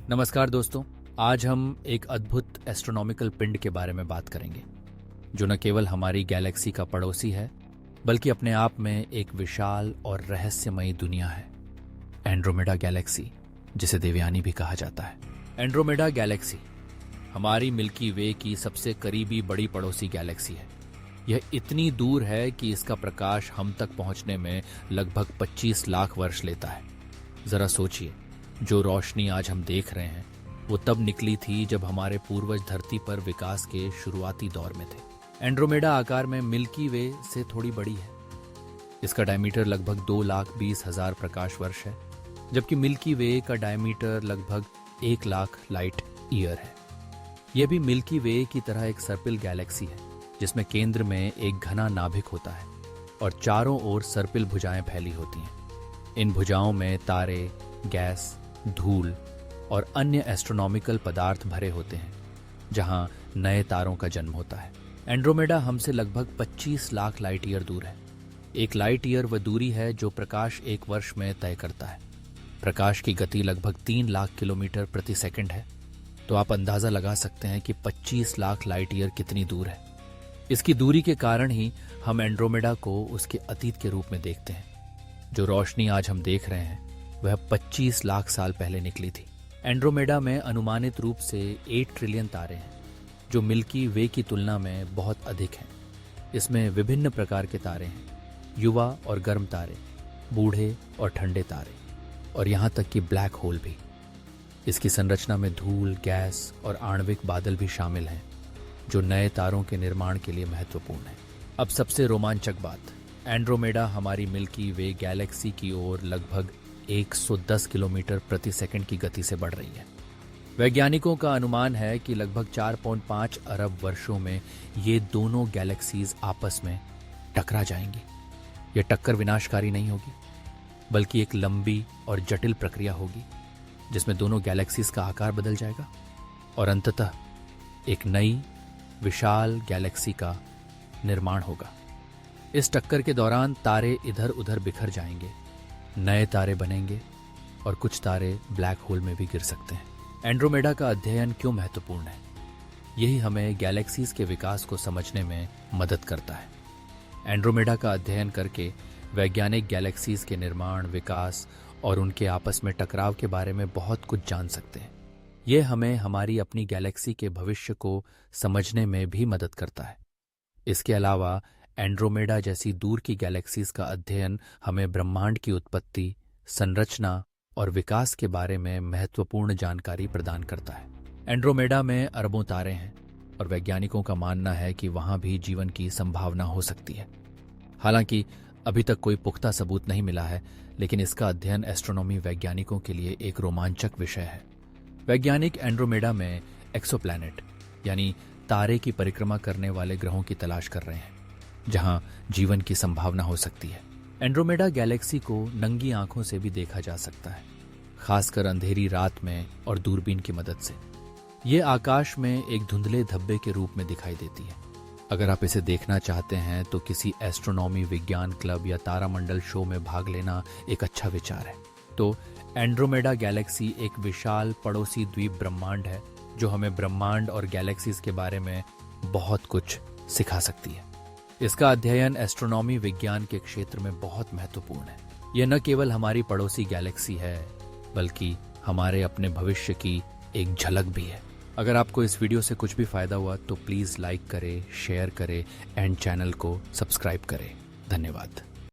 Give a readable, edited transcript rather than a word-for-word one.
नमस्कार दोस्तों, आज हम एक अद्भुत एस्ट्रोनॉमिकल पिंड के बारे में बात करेंगे जो न केवल हमारी गैलेक्सी का पड़ोसी है बल्कि अपने आप में एक विशाल और रहस्यमयी दुनिया है। एंड्रोमेडा गैलेक्सी, जिसे देवयानी भी कहा जाता है। एंड्रोमेडा गैलेक्सी हमारी मिल्की वे की सबसे करीबी बड़ी पड़ोसी गैलेक्सी है। यह इतनी दूर है कि इसका प्रकाश हम तक पहुंचने में लगभग 25 लाख वर्ष लेता है। जरा सोचिए, जो रोशनी आज हम देख रहे हैं वो तब निकली थी जब हमारे पूर्वज धरती पर विकास के शुरुआती दौर में थे। एंड्रोमेडा आकार में मिल्की वे से थोड़ी बड़ी है। इसका डायमीटर लगभग 2,20,000 प्रकाश वर्ष है, जबकि मिल्की वे का डायमीटर लगभग 1 लाख लाइट ईयर है। यह भी मिल्की वे की तरह एक सर्पिल गैलेक्सी है जिसमें केंद्र में एक घना नाभिक होता है और चारों ओर सर्पिल भुजाएं फैली होती हैं। इन भुजाओं में तारे, गैस, धूल और अन्य एस्ट्रोनॉमिकल पदार्थ भरे होते हैं, जहां नए तारों का जन्म होता है। एंड्रोमेडा हमसे लगभग 25 लाख लाइट ईयर दूर है। एक लाइट ईयर वह दूरी है जो प्रकाश एक वर्ष में तय करता है। प्रकाश की गति लगभग 3 लाख किलोमीटर प्रति सेकंड है, तो आप अंदाजा लगा सकते हैं कि 25 लाख लाइट ईयर कितनी दूर है। इसकी दूरी के कारण ही हम एंड्रोमेडा को उसके अतीत के रूप में देखते हैं। जो रोशनी आज हम देख रहे हैं वह 25 लाख साल पहले निकली थी। एंड्रोमेडा में अनुमानित रूप से 8 ट्रिलियन तारे हैं, जो मिल्की वे की तुलना में बहुत अधिक हैं। इसमें विभिन्न प्रकार के तारे हैं, युवा और गर्म तारे, बूढ़े और ठंडे तारे, और यहाँ तक कि ब्लैक होल भी। इसकी संरचना में धूल, गैस और आणविक बादल भी शामिल हैं, जो नए तारों के निर्माण के लिए महत्वपूर्ण है। अब सबसे रोमांचक बात, एंड्रोमेडा हमारी मिल्की वे गैलेक्सी की ओर लगभग 110 किलोमीटर प्रति सेकंड की गति से बढ़ रही है। वैज्ञानिकों का अनुमान है कि लगभग 4.5 अरब वर्षों में ये दोनों गैलेक्सीज आपस में टकरा जाएंगी। यह टक्कर विनाशकारी नहीं होगी, बल्कि एक लंबी और जटिल प्रक्रिया होगी जिसमें दोनों गैलेक्सीज का आकार बदल जाएगा और अंततः एक नई विशाल गैलेक्सी का निर्माण होगा। इस टक्कर के दौरान तारे इधर उधर बिखर जाएंगे, नए तारे बनेंगे और कुछ तारे ब्लैक होल में भी गिर सकते हैं। एंड्रोमेडा का अध्ययन क्यों महत्वपूर्ण है? यही हमें गैलेक्सीज के विकास को समझने में मदद करता है। एंड्रोमेडा का अध्ययन करके वैज्ञानिक गैलेक्सीज के निर्माण, विकास और उनके आपस में टकराव के बारे में बहुत कुछ जान सकते हैं। यह हमें हमारी अपनी गैलेक्सी के भविष्य को समझने में भी मदद करता है। इसके अलावा एंड्रोमेडा जैसी दूर की गैलेक्सीज का अध्ययन हमें ब्रह्मांड की उत्पत्ति, संरचना और विकास के बारे में महत्वपूर्ण जानकारी प्रदान करता है। एंड्रोमेडा में अरबों तारे हैं और वैज्ञानिकों का मानना है कि वहां भी जीवन की संभावना हो सकती है। हालांकि अभी तक कोई पुख्ता सबूत नहीं मिला है, लेकिन इसका अध्ययन एस्ट्रोनॉमी वैज्ञानिकों के लिए एक रोमांचक विषय है। वैज्ञानिक एंड्रोमेडा में एक्सोप्लैनेट यानी तारे की परिक्रमा करने वाले ग्रहों की तलाश कर रहे हैं, जहां जीवन की संभावना हो सकती है। एंड्रोमेडा गैलेक्सी को नंगी आंखों से भी देखा जा सकता है, खासकर अंधेरी रात में और दूरबीन की मदद से। ये आकाश में एक धुंधले धब्बे के रूप में दिखाई देती है। अगर आप इसे देखना चाहते हैं तो किसी एस्ट्रोनॉमी विज्ञान क्लब या तारामंडल शो में भाग लेना एक अच्छा विचार है। तो एंड्रोमेडा गैलेक्सी एक विशाल पड़ोसी द्वीप ब्रह्मांड है जो हमें ब्रह्मांड और गैलेक्सीज के बारे में बहुत कुछ सिखा सकती है। इसका अध्ययन एस्ट्रोनॉमी विज्ञान के क्षेत्र में बहुत महत्वपूर्ण है। यह न केवल हमारी पड़ोसी गैलेक्सी है, बल्कि हमारे अपने भविष्य की एक झलक भी है। अगर आपको इस वीडियो से कुछ भी फायदा हुआ तो प्लीज़ लाइक करें, शेयर करें एंड चैनल को सब्सक्राइब करें। धन्यवाद।